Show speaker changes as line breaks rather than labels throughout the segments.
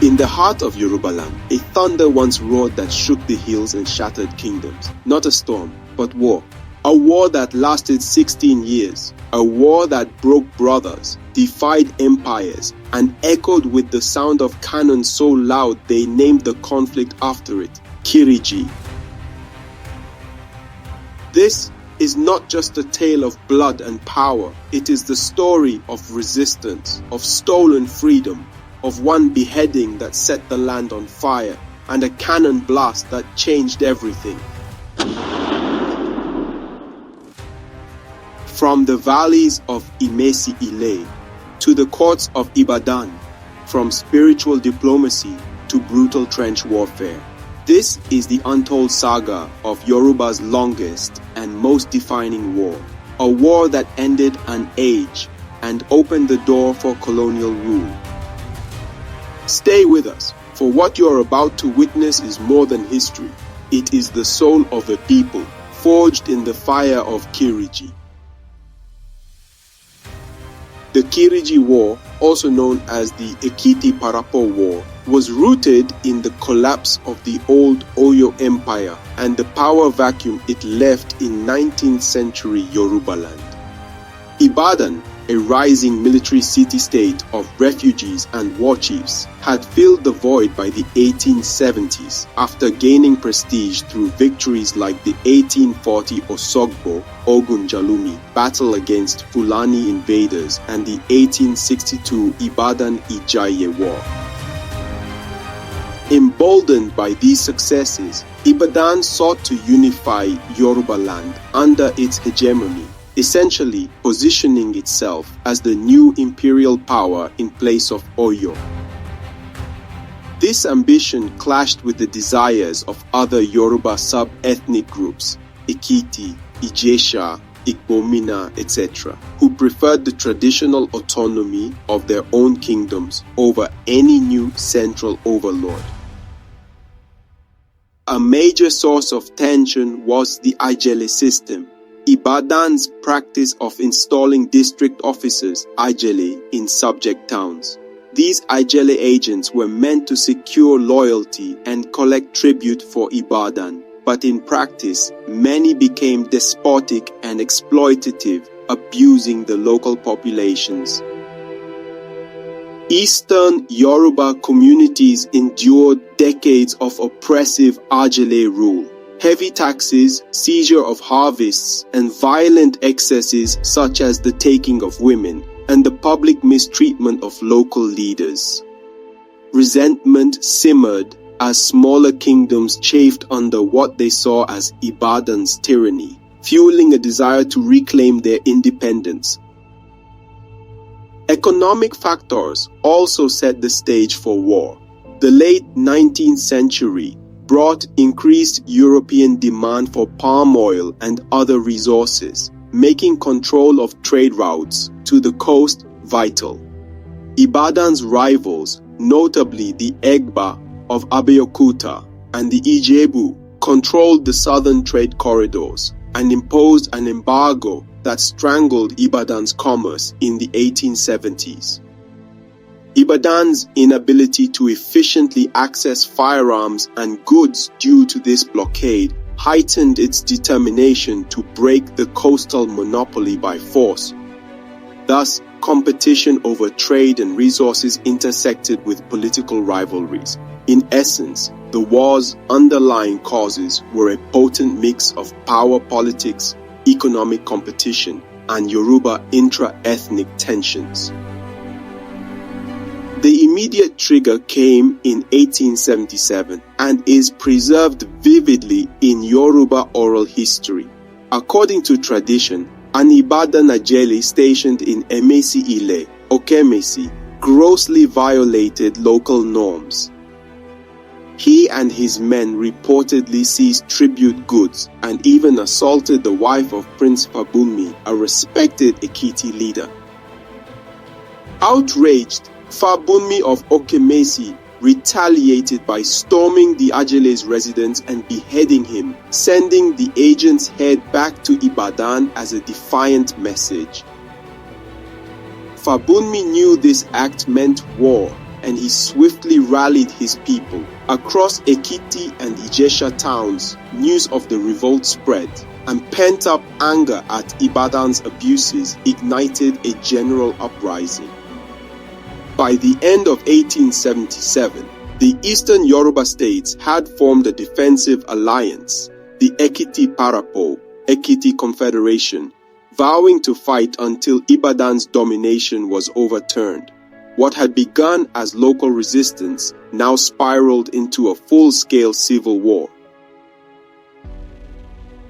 In the heart of Yorubaland, a thunder once roared that shook the hills and shattered kingdoms. Not a storm, but war. A war that lasted 16 years. A war that broke brothers, defied empires, and echoed with the sound of cannon so loud they named the conflict after it, Kiriji. This is not just a tale of blood and power. It is the story of resistance, of stolen freedom, of one beheading that set the land on fire, and a cannon blast that changed everything. From the valleys of Imesi-Ilé to the courts of Ibadan, from spiritual diplomacy to brutal trench warfare, this is the untold saga of Yoruba's longest and most defining war. A war that ended an age and opened the door for colonial rule. Stay with us, for what you are about to witness is more than history. It is the soul of a people, forged in the fire of Kiriji. The Kiriji War, also known as the Ekiti-Parapọ War, was rooted in the collapse of the old Oyo Empire and the power vacuum it left in 19th century Yorubaland. Ibadan, a rising military city-state of refugees and war chiefs, had filled the void by the 1870s after gaining prestige through victories like the 1840 Osogbo, Ogun Jalumi battle against Fulani invaders and the 1862 Ibadan-Ajele War. Emboldened by these successes, Ibadan sought to unify Yorubaland under its hegemony, essentially positioning itself as the new imperial power in place of Oyo. This ambition clashed with the desires of other Yoruba sub-ethnic groups, Ekiti, Ilesha, Igbomina, etc., who preferred the traditional autonomy of their own kingdoms over any new central overlord. A major source of tension was the Ajele system, Ibadan's practice of installing district officers, Ajele, in subject towns. These Ajele agents were meant to secure loyalty and collect tribute for Ibadan, but in practice, many became despotic and exploitative, abusing the local populations. Eastern Yoruba communities endured decades of oppressive Ajele rule. Heavy taxes, seizure of harvests, and violent excesses such as the taking of women, and the public mistreatment of local leaders. Resentment simmered as smaller kingdoms chafed under what they saw as Ibadan's tyranny, fueling a desire to reclaim their independence. Economic factors also set the stage for war. The late 19th century brought increased European demand for palm oil and other resources, making control of trade routes to the coast vital. Ibadan's rivals, notably the Egba of Abeokuta and the Ijebu, controlled the southern trade corridors and imposed an embargo that strangled Ibadan's commerce in the 1870s. Ibadan's inability to efficiently access firearms and goods due to this blockade heightened its determination to break the coastal monopoly by force. Thus, competition over trade and resources intersected with political rivalries. In essence, the war's underlying causes were a potent mix of power politics, economic competition, and Yoruba intra-ethnic tensions. The immediate trigger came in 1877 and is preserved vividly in Yoruba oral history. According to tradition, an Ibadan Ajele stationed in Imesi-Ilé, Okemesi, grossly violated local norms. He and his men reportedly seized tribute goods and even assaulted the wife of Prince Fabunmi, a respected Ekiti leader. Outraged, Fabunmi of Okemesi retaliated by storming the Ajele's residence and beheading him, sending the agent's head back to Ibadan as a defiant message. Fabunmi knew this act meant war and he swiftly rallied his people. Across Ekiti and Ilesha towns, news of the revolt spread, and pent-up anger at Ibadan's abuses ignited a general uprising. By the end of 1877, the eastern Yoruba states had formed a defensive alliance, the Ekiti-Parapọ Confederation, vowing to fight until Ibadan's domination was overturned. What had begun as local resistance now spiraled into a full-scale civil war.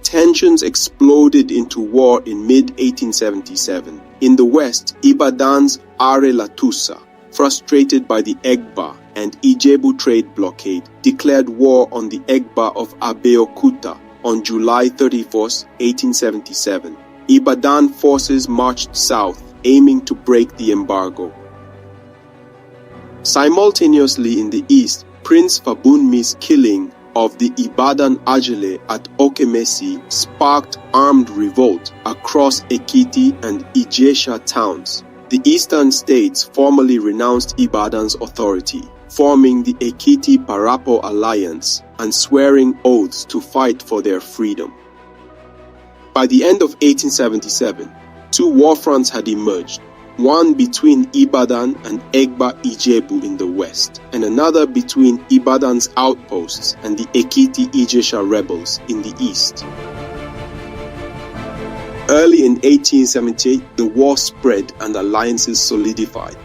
Tensions exploded into war in mid-1877. In the west, Ibadan's Aare Latoosa, frustrated by the Egba and Ijebu trade blockade, declared war on the Egba of Abeokuta on July 31, 1877. Ibadan forces marched south, aiming to break the embargo. Simultaneously in the east, Prince Fabunmi's killing of the Ibadan Ajele at Okemesi sparked armed revolt across Ekiti and Ilesha towns. The eastern states formally renounced Ibadan's authority, forming the Ekiti-Parapọ alliance and swearing oaths to fight for their freedom. By the end of 1877, two war fronts had emerged, one between Ibadan and Egba Ijebu in the west, and another between Ibadan's outposts and the Ekiti-Ilesha rebels in the east. Early in 1878, the war spread and alliances solidified.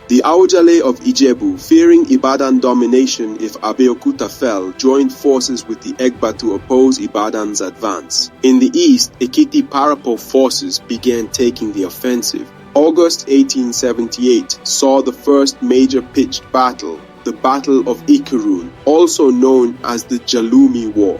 The Ajele of Ijebu, fearing Ibadan domination if Abeokuta fell, joined forces with the Egba to oppose Ibadan's advance. In the east, Ekiti-Parapọ forces began taking the offensive. August 1878 saw the first major pitched battle, the Battle of Ikirun, also known as the Jalumi War.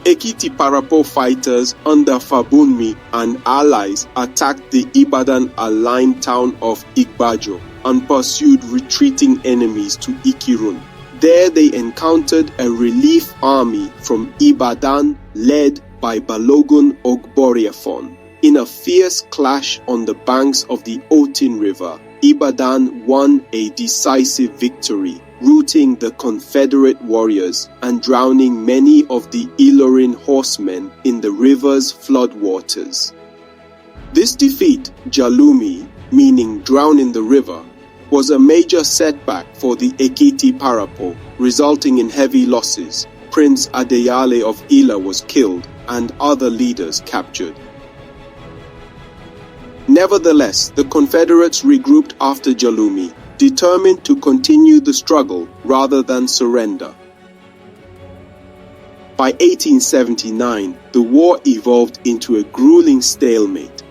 Ekiti-Parapọ fighters under Fabunmi and allies attacked the Ibadan-aligned town of Igbajo and pursued retreating enemies to Ikirun. There they encountered a relief army from Ibadan led by Balogun Ogboriefon. In a fierce clash on the banks of the Otin River, Ibadan won a decisive victory, routing the Confederate warriors and drowning many of the Ilorin horsemen in the river's floodwaters. This defeat, Jalumi, meaning drown in the river, was a major setback for the Ekiti-Parapọ, resulting in heavy losses. Prince Adeyale of Ila was killed and other leaders captured. Nevertheless, the Confederates regrouped after Jalumi, determined to continue the struggle rather than surrender. By 1879, the war evolved into a grueling stalemate.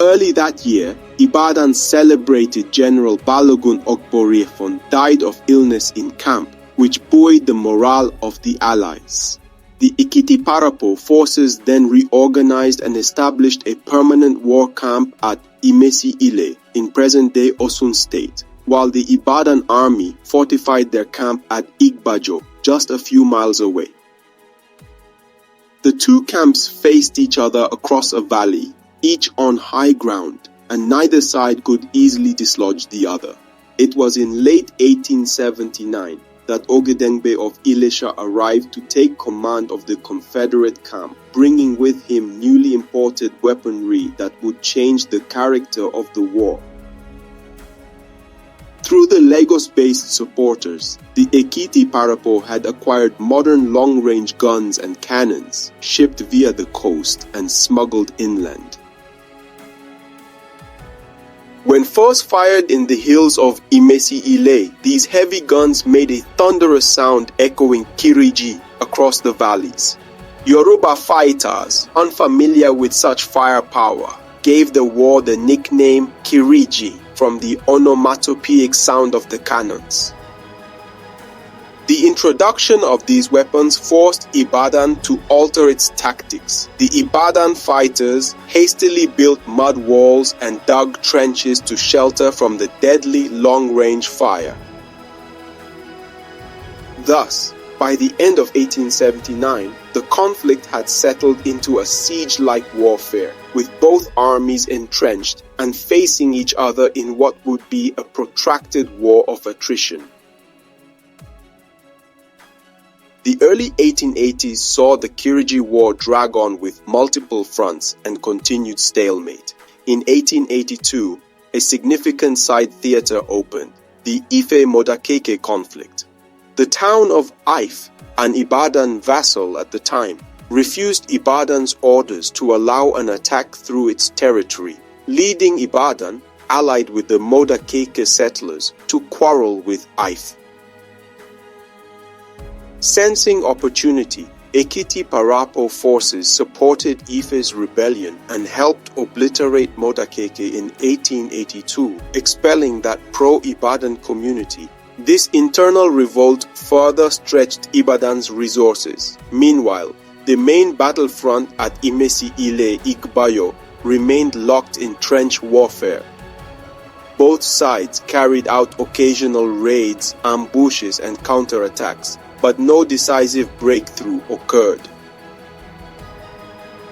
Early that year, Ibadan's celebrated General Balogun Ogboriefon died of illness in camp, which buoyed the morale of the Allies. The Ekiti-Parapọ forces then reorganized and established a permanent war camp at Imesi-Ilé in present-day Osun State, while the Ibadan army fortified their camp at Igbajo, just a few miles away. The two camps faced each other across a valley, each on high ground, and neither side could easily dislodge the other. It was in late 1879 that Ogedengbe of Ilesha arrived to take command of the Confederate camp, bringing with him newly imported weaponry that would change the character of the war. Through the Lagos-based supporters, the Ekiti-Parapọ had acquired modern long-range guns and cannons, shipped via the coast and smuggled inland. When first fired in the hills of Imesi-Ilé, these heavy guns made a thunderous sound echoing Kiriji across the valleys. Yoruba fighters, unfamiliar with such firepower, gave the war the nickname Kiriji from the onomatopoeic sound of the cannons. The introduction of these weapons forced Ibadan to alter its tactics. The Ibadan fighters hastily built mud walls and dug trenches to shelter from the deadly long-range fire. Thus, By the end of 1879, the conflict had settled into a siege-like warfare, with both armies entrenched and facing each other in what would be a protracted war of attrition. The early 1880s saw the Kiriji War drag on with multiple fronts and continued stalemate. In 1882, a significant side theatre opened, the Ife-Modakeke conflict. The town of Ife, an Ibadan vassal at the time, refused Ibadan's orders to allow an attack through its territory, leading Ibadan, allied with the Modakeke settlers, to quarrel with Ife. Sensing opportunity, Ekiti-Parapọ forces supported Ife's rebellion and helped obliterate Modakeke in 1882, expelling that pro-Ibadan community. This internal revolt further stretched Ibadan's resources. Meanwhile, the main battlefront at Imesi-Ilé, Igbayo, remained locked in trench warfare. Both sides carried out occasional raids, ambushes, and counterattacks, but no decisive breakthrough occurred.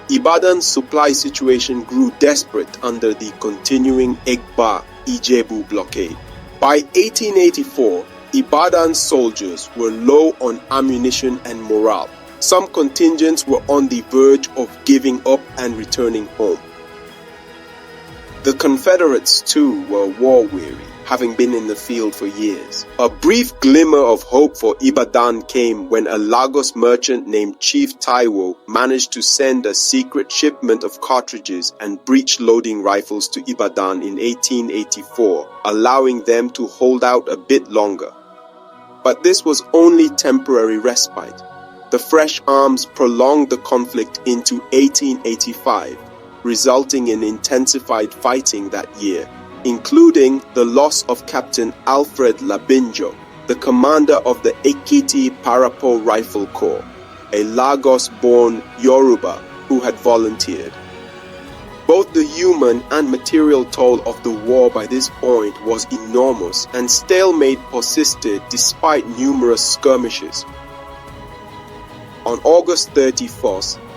Ibadan's supply situation grew desperate under the continuing Egba-Ijebu blockade. By 1884, Ibadan's soldiers were low on ammunition and morale. Some contingents were on the verge of giving up and returning home. The Confederates, too, were war-weary, having been in the field for years. A brief glimmer of hope for Ibadan came when a Lagos merchant named Chief Taiwo managed to send a secret shipment of cartridges and breech-loading rifles to Ibadan in 1884, allowing them to hold out a bit longer. But this was only temporary respite. The fresh arms prolonged the conflict into 1885, resulting in intensified fighting that year, including the loss of Captain Alfred Labinjo, the commander of the Ekiti-Parapọ Rifle Corps, a Lagos-born Yoruba who had volunteered. Both the human and material toll of the war by this point was enormous, and stalemate persisted despite numerous skirmishes. On August 31,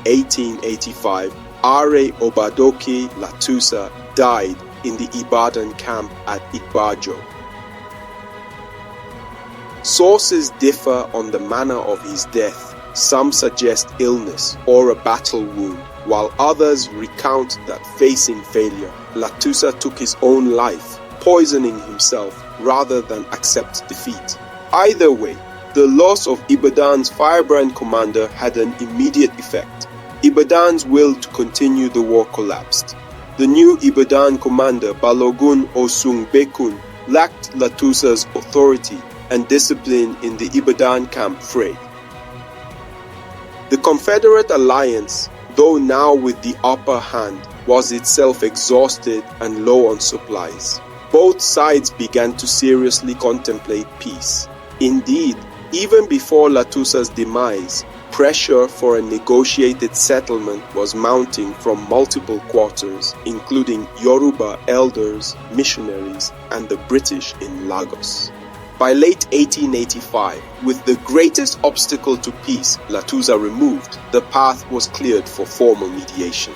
1885, Aare Obadoke Latoosa died in the Ibadan camp at Igbajo. Sources differ on the manner of his death. Some suggest illness or a battle wound, while others recount that facing failure, Latoosa took his own life, poisoning himself rather than accept defeat. Either way, the loss of Ibadan's firebrand commander had an immediate effect. Ibadan's will to continue the war collapsed. The new Ibadan commander, Balogun Osungbekun, lacked Latoosa's authority and discipline in the Ibadan camp fray. The Confederate alliance, though now with the upper hand, was itself exhausted and low on supplies. Both sides began to seriously contemplate peace. Indeed, even before Latoosa's demise, pressure for a negotiated settlement was mounting from multiple quarters, including Yoruba elders, missionaries, and the British in Lagos. By late 1885, with the greatest obstacle to peace, Latoosa, removed, the path was cleared for formal mediation.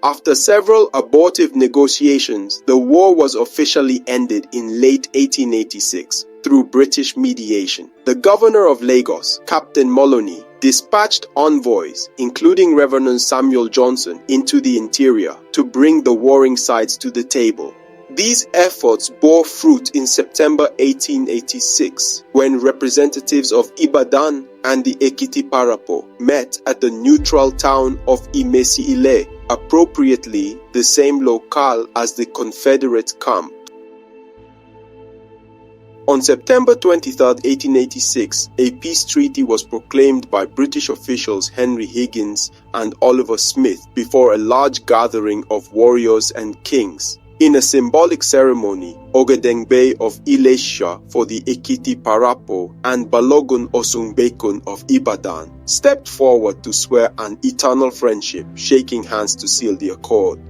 After several abortive negotiations, the war was officially ended in late 1886 through British mediation. The governor of Lagos, Captain Moloney, dispatched envoys, including Reverend Samuel Johnson, into the interior to bring the warring sides to the table. These efforts bore fruit in September 1886, when representatives of Ibadan and the Ekiti-Parapọ met at the neutral town of Imesi-Ilé, appropriately the same locale as the Confederate camp. On September 23, 1886, a peace treaty was proclaimed by British officials Henry Higgins and Oliver Smith before a large gathering of warriors and kings. In a symbolic ceremony, Ogedengbe of Ilesha for the Ekiti-Parapọ and Balogun Osungbekun of Ibadan stepped forward to swear an eternal friendship, shaking hands to seal the accord.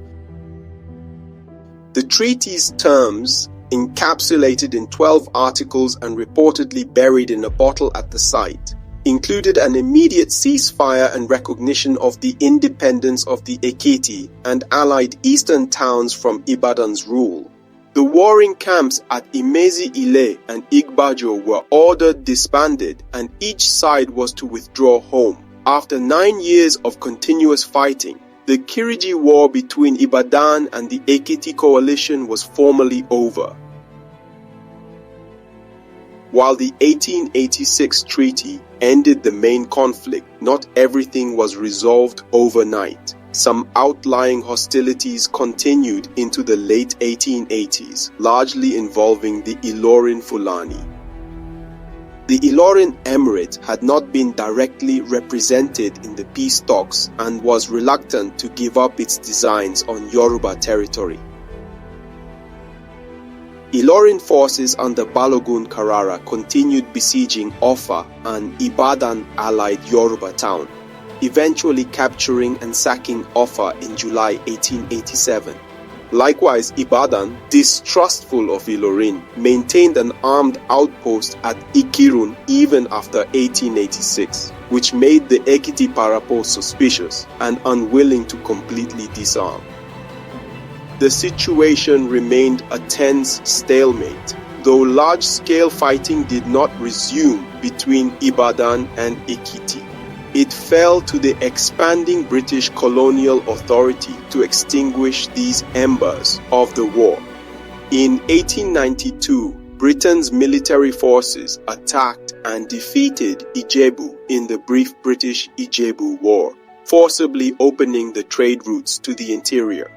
The treaty's terms encapsulated in 12 articles and reportedly buried in a bottle at the site, included an immediate ceasefire and recognition of the independence of the Ekiti and allied eastern towns from Ibadan's rule. The warring camps at Imesi-Ilé and Igbajo were ordered disbanded, and each side was to withdraw home. After 9 years of continuous fighting, the Kiriji War between Ibadan and the Ekiti coalition was formally over. While the 1886 treaty ended the main conflict, not everything was resolved overnight. Some outlying hostilities continued into the late 1880s, largely involving the Ilorin Fulani. The Ilorin Emirate had not been directly represented in the peace talks and was reluctant to give up its designs on Yoruba territory. Ilorin forces under Balogun Carrara continued besieging Offa, an Ibadan-allied Yoruba town, eventually capturing and sacking Offa in July 1887. Likewise, Ibadan, distrustful of Ilorin, maintained an armed outpost at Ikirun even after 1886, which made the Ekiti-Parapọ suspicious and unwilling to completely disarm. The situation remained a tense stalemate, though large-scale fighting did not resume between Ibadan and Ekiti. It fell to the expanding British colonial authority to extinguish these embers of the war. In 1892, Britain's military forces attacked and defeated Ijebu in the brief British Ijebu War, forcibly opening the trade routes to the interior.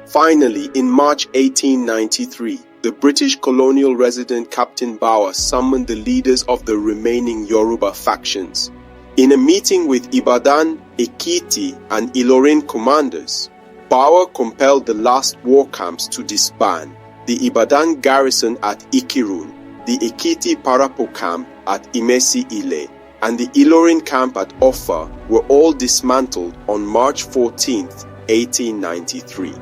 Finally, in March 1893, the British colonial resident Captain Bauer summoned the leaders of the remaining Yoruba factions. In a meeting with Ibadan, Ekiti, and Ilorin commanders, Bauer compelled the last war camps to disband: the Ibadan garrison at Ikirun, the Ekiti-Parapọ camp at Imesi-Ilé, and the Ilorin camp at Offa were all dismantled on March 14, 1893.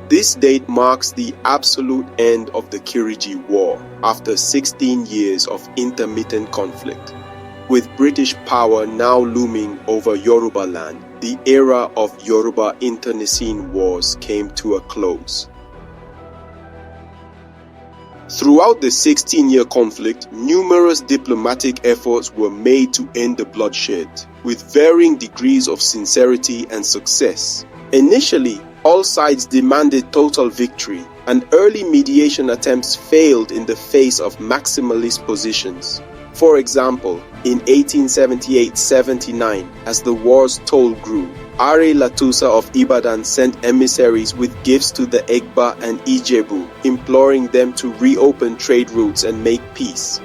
This date marks the absolute end of the Kiriji War after 16 years of intermittent conflict. With British power now looming over Yorubaland, the era of Yoruba internecine wars came to a close. Throughout the 16-year conflict, numerous diplomatic efforts were made to end the bloodshed, with varying degrees of sincerity and success. Initially, all sides demanded total victory, and early mediation attempts failed in the face of maximalist positions. For example, in 1878-79, as the war's toll grew, Aare Latoosa of Ibadan sent emissaries with gifts to the Egba and Ijebu, imploring them to reopen trade routes and make peace.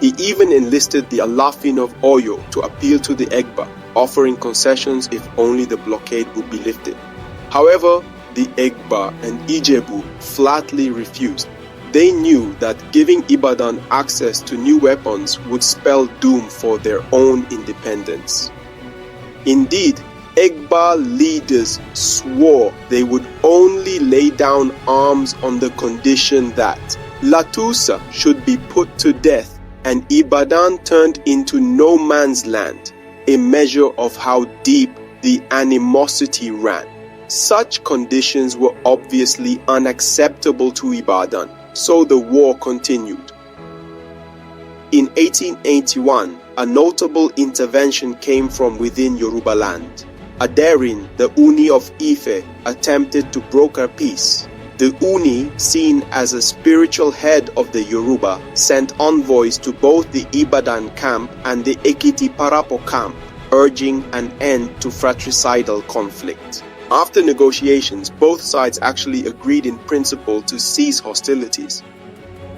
He even enlisted the Alafin of Oyo to appeal to the Egba, offering concessions if only the blockade would be lifted. However, the Egba and Ijebu flatly refused. They knew that giving Ibadan access to new weapons would spell doom for their own independence. Indeed, Egba leaders swore they would only lay down arms on the condition that Latoosa should be put to death and Ibadan turned into no man's land, a measure of how deep the animosity ran. Such conditions were obviously unacceptable to Ibadan, so the war continued. In 1881, a notable intervention came from within Yorubaland. Aderin, the Uni of Ife, attempted to broker peace. The Uni, seen as a spiritual head of the Yoruba, sent envoys to both the Ibadan camp and the Ekiti-Parapọ camp, urging an end to fratricidal conflict. After negotiations, both sides actually agreed in principle to cease hostilities.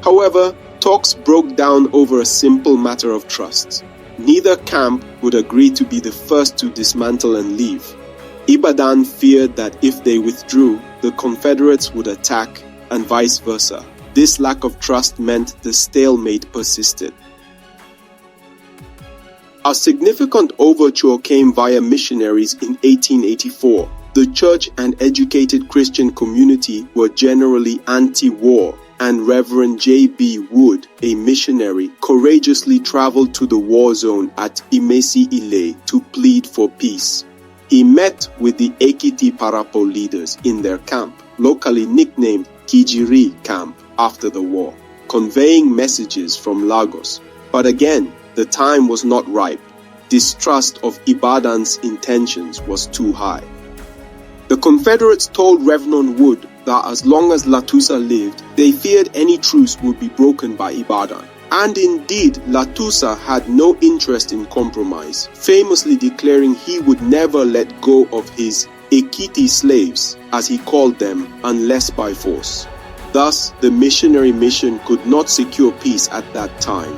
However, talks broke down over a simple matter of trust. Neither camp would agree to be the first to dismantle and leave. Ibadan feared that if they withdrew, the Confederates would attack, and vice versa. This lack of trust meant the stalemate persisted. A significant overture came via missionaries in 1884. The church and educated Christian community were generally anti-war, and Reverend J.B. Wood, a missionary, courageously traveled to the war zone at Imesi-Ilé to plead for peace. He met with the Ekiti-Parapọ leaders in their camp, locally nicknamed Kiriji Camp after the war, conveying messages from Lagos. But again, the time was not ripe. Distrust of Ibadan's intentions was too high. The Confederates told Reverend Wood that as long as Latoosa lived, they feared any truce would be broken by Ibadan. And indeed, Latoosa had no interest in compromise, famously declaring he would never let go of his Ekiti slaves, as he called them, unless by force. Thus, the missionary mission could not secure peace at that time.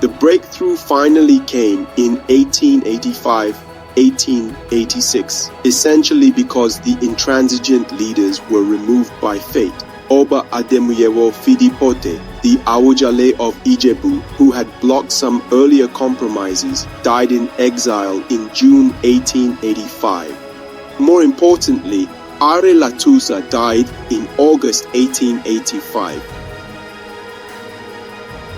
The breakthrough finally came in 1885-1886, essentially because the intransigent leaders were removed by fate. Oba Ademuyewo Fidipote, the Ajele of Ijebu, who had blocked some earlier compromises, died in exile in June 1885. More importantly, Aare Latoosa died in August 1885.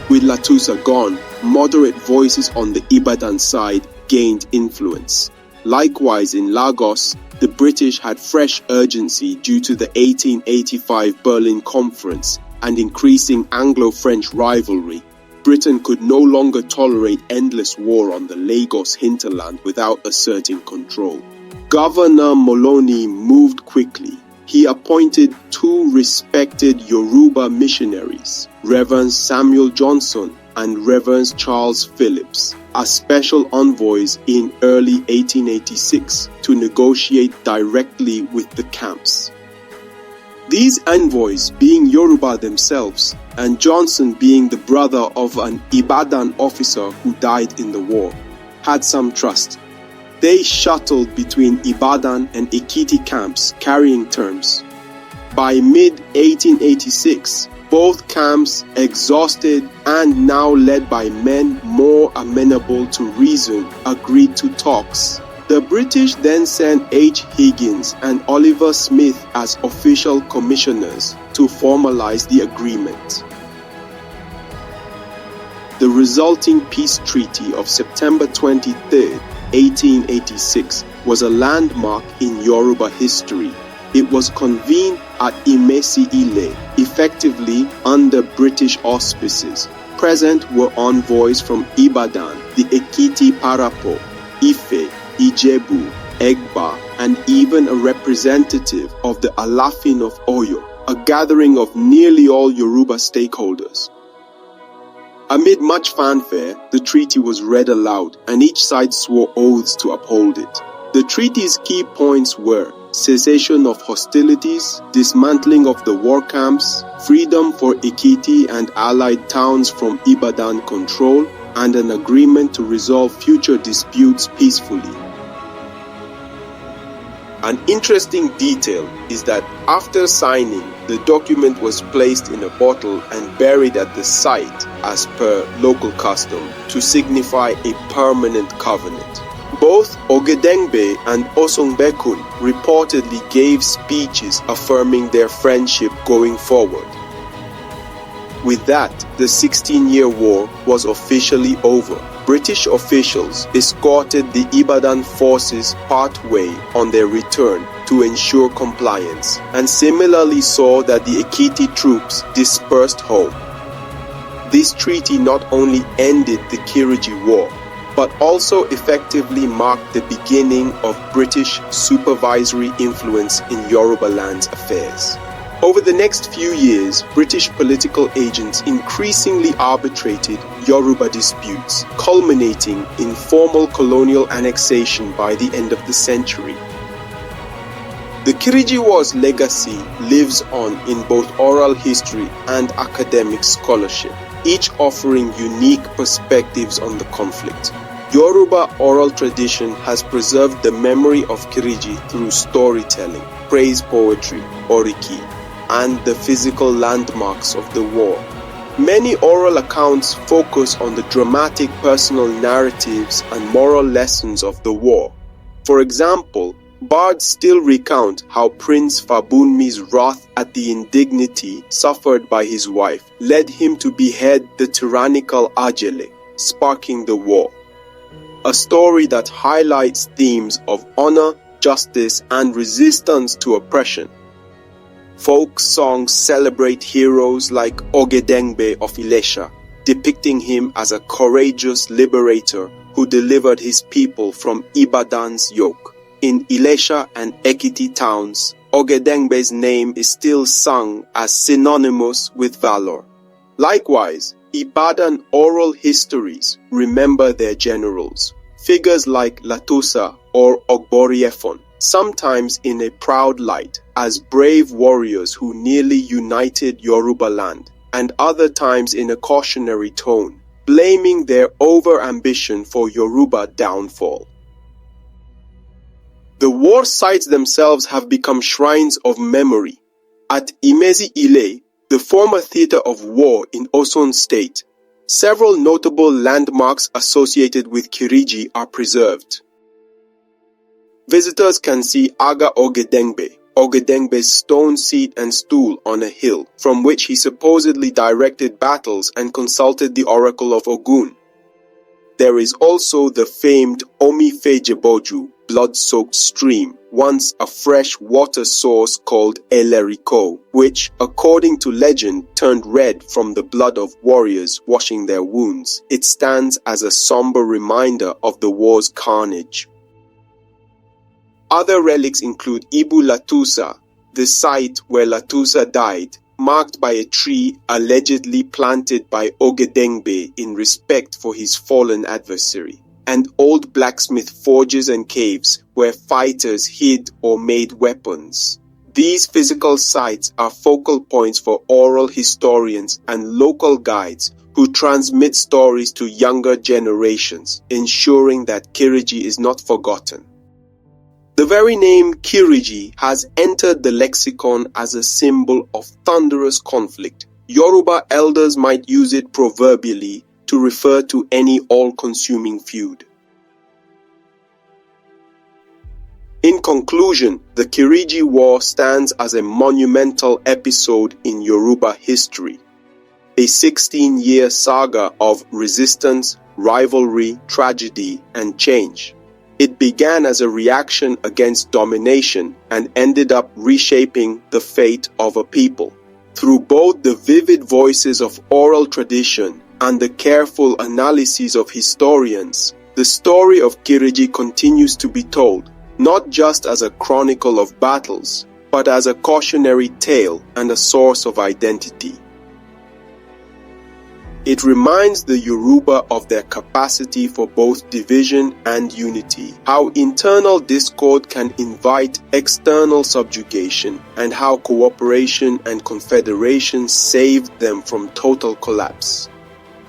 With Latoosa gone, moderate voices on the Ibadan side gained influence. Likewise in Lagos, the British had fresh urgency due to the 1885 Berlin Conference and increasing Anglo-French rivalry. Britain could no longer tolerate endless war on the Lagos hinterland without asserting control. Governor Moloney moved quickly. He appointed two respected Yoruba missionaries, Reverend Samuel Johnson and Reverend Charles Phillips, as special envoys in early 1886 to negotiate directly with the camps. These envoys, being Yoruba themselves, and Johnson being the brother of an Ibadan officer who died in the war, had some trust. They shuttled between Ibadan and Ekiti camps carrying terms. By mid-1886, both camps, exhausted and now led by men more amenable to reason, agreed to talks. The British then sent H. Higgins and Oliver Smith as official commissioners to formalize the agreement. The resulting peace treaty of September 23, 1886 was a landmark in Yoruba history. It was convened at Imesi-Ilé, effectively under British auspices. Present were envoys from Ibadan, the Ekiti-Parapọ, Ife, Ijebu, Egba, and even a representative of the Alafin of Oyo, a gathering of nearly all Yoruba stakeholders. Amid much fanfare, the treaty was read aloud, and each side swore oaths to uphold it. The treaty's key points were cessation of hostilities, dismantling of the war camps, freedom for Ekiti and allied towns from Ibadan control, and an agreement to resolve future disputes peacefully. An interesting detail is that after signing, the document was placed in a bottle and buried at the site as per local custom to signify a permanent covenant. Both Ogedengbe and Osongbekun reportedly gave speeches affirming their friendship going forward. With that, the 16-year war was officially over. British officials escorted the Ibadan forces partway on their return to ensure compliance, and similarly saw that the Ekiti troops dispersed home. This treaty not only ended the Kiriji War, but also effectively marked the beginning of British supervisory influence in Yorubaland's affairs. Over the next few years, British political agents increasingly arbitrated Yoruba disputes, culminating in formal colonial annexation by the end of the century. The Kiriji War's legacy lives on in both oral history and academic scholarship, each offering unique perspectives on the conflict. Yoruba oral tradition has preserved the memory of Kiriji through storytelling, praise poetry, oriki, and the physical landmarks of the war. Many oral accounts focus on the dramatic personal narratives and moral lessons of the war. For example, bards still recount how Prince Fabunmi's wrath at the indignity suffered by his wife led him to behead the tyrannical Ajele, sparking the war. A story that highlights themes of honor, justice, and resistance to oppression. Folk songs celebrate heroes like Ogedengbe of Ilesha, depicting him as a courageous liberator who delivered his people from Ibadan's yoke. In Ilesha and Ekiti towns, Ogedengbe's name is still sung as synonymous with valor. Likewise, Ibadan oral histories remember their generals, figures like Latoosa or Ogboriefon, sometimes in a proud light as brave warriors who nearly united Yorubaland, and other times in a cautionary tone, blaming their over-ambition for Yoruba downfall. The war sites themselves have become shrines of memory. At Imesi-Ilé, the former theater of war in Osun State, several notable landmarks associated with Kiriji are preserved. Visitors can see Aga Ogedengbe, Ogedengbe's stone seat and stool on a hill, from which he supposedly directed battles and consulted the oracle of Ogun. There is also the famed Omifejeboju, blood-soaked stream, once a fresh water source called Eleriko, which, according to legend, turned red from the blood of warriors washing their wounds. It stands as a somber reminder of the war's carnage. Other relics include Ibu Latoosa, the site where Latoosa died, marked by a tree allegedly planted by Ogedengbe in respect for his fallen adversary, and old blacksmith forges and caves where fighters hid or made weapons. These physical sites are focal points for oral historians and local guides who transmit stories to younger generations, ensuring that Kiriji is not forgotten. The very name Kiriji has entered the lexicon as a symbol of thunderous conflict. Yoruba elders might use it proverbially to refer to any all-consuming feud. In conclusion, the Kiriji War stands as a monumental episode in Yoruba history, a 16-year saga of resistance, rivalry, tragedy, and change. It began as a reaction against domination and ended up reshaping the fate of a people. Through both the vivid voices of oral tradition and the careful analyses of historians, the story of Kiriji continues to be told, not just as a chronicle of battles, but as a cautionary tale and a source of identity. It reminds the Yoruba of their capacity for both division and unity, how internal discord can invite external subjugation, and how cooperation and confederation saved them from total collapse.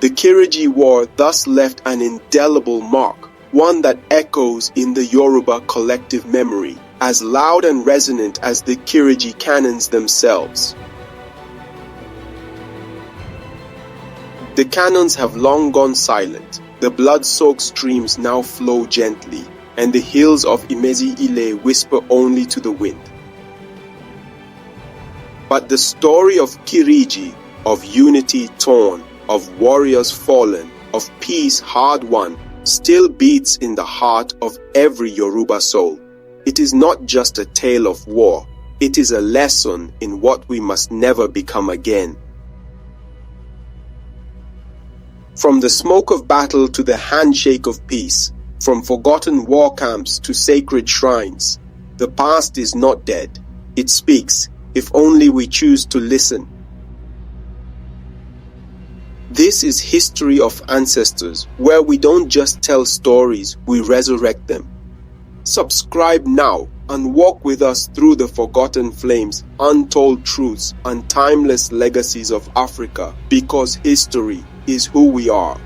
The Kiriji War thus left an indelible mark, one that echoes in the Yoruba collective memory, as loud and resonant as the Kiriji cannons themselves. The cannons have long gone silent, the blood-soaked streams now flow gently, and the hills of Imesi-Ilé whisper only to the wind. But the story of Kiriji, of unity torn, of warriors fallen, of peace hard won, still beats in the heart of every Yoruba soul. It is not just a tale of war, it is a lesson in what we must never become again. From the smoke of battle to the handshake of peace, from forgotten war camps to sacred shrines, the past is not dead. It speaks, if only we choose to listen. This is history of ancestors, where we don't just tell stories, we resurrect them. Subscribe now and walk with us through the forgotten flames, untold truths, and timeless legacies of Africa, because history is who we are.